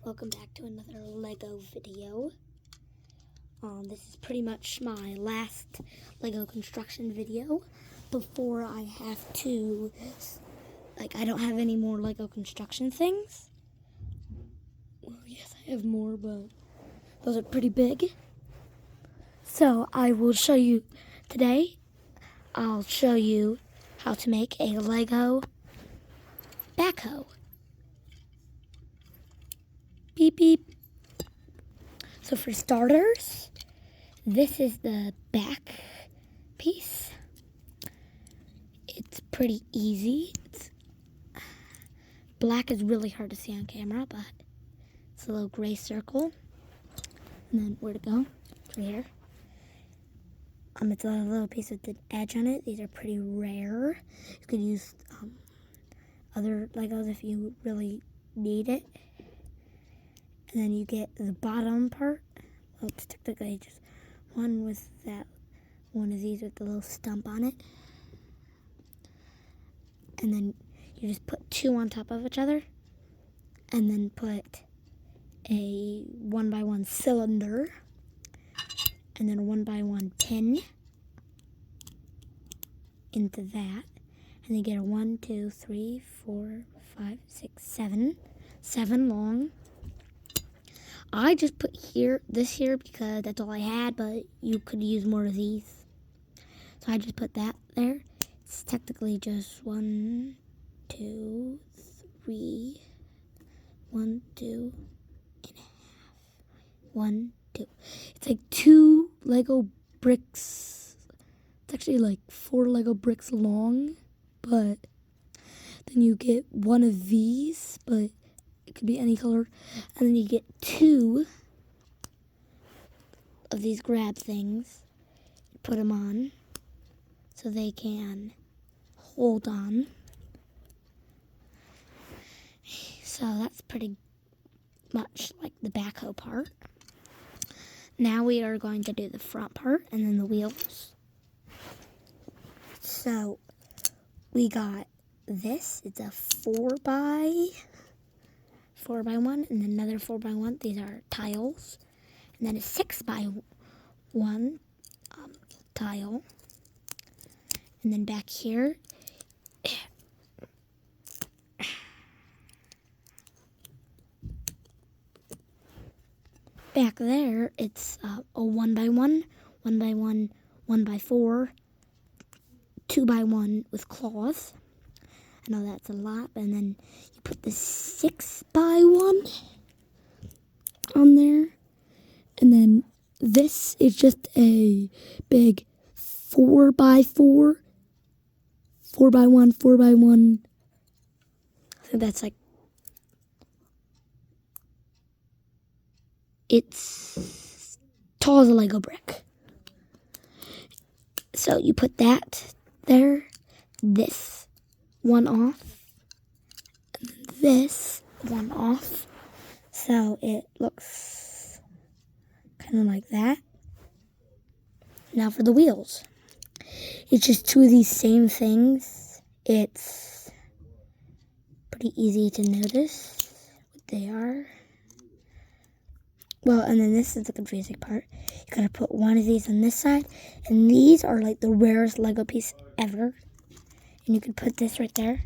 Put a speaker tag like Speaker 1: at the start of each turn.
Speaker 1: Welcome back to another Lego video. This is pretty much my last Lego construction video before I have to, I don't have any more Lego construction things. Well, yes, I have more, but those are pretty big. So I will show you today. I'll show you how to make a Lego backhoe. Beep, beep. So for starters, this is the back piece. It's pretty easy. Black is really hard to see on camera, but it's a little gray circle. And then where to go? Right here. It's a little piece with the edge on it. These are pretty rare. You could use other Legos if you really need it. And then you get the bottom part. Well, it's technically just one of these with the little stump on it. And then you just put two on top of each other. And then put a 1x1 cylinder. And then a 1x1 pin into that. And you get a 1, 2, 3, 4, 5, 6, 7. 7 long. I just put this here because that's all I had, but you could use more of these. So I just put that there. It's technically just 1, 2, 3, 1, 2 and a half. 1, 2. It's like 2 Lego bricks. It's actually like 4 Lego bricks long, but then you get one of these, but it could be any color. And then you get 2 of these grab things. Put them on so they can hold on. So that's pretty much like the backhoe part. Now we are going to do the front part and then the wheels. So we got this. It's a 4x1 and another 4x1. These are tiles. And then a 6x1 tile. And then back here, back there, it's a 1x1, 1x1, 1x4, 2x1 with claws. I know that's a lot, and then you put the 6x1 on there, and then this is just a big 4x4, 4x1, 4x1. I think that's it's tall as a Lego brick. So you put that there, this one off, and this one off. So it looks kind of like that. Now for the wheels. It's just 2 of these same things. It's pretty easy to notice what they are. Well, and then this is the confusing part. You gotta put one of these on this side, and these are like the rarest Lego piece ever. And you can put this right there.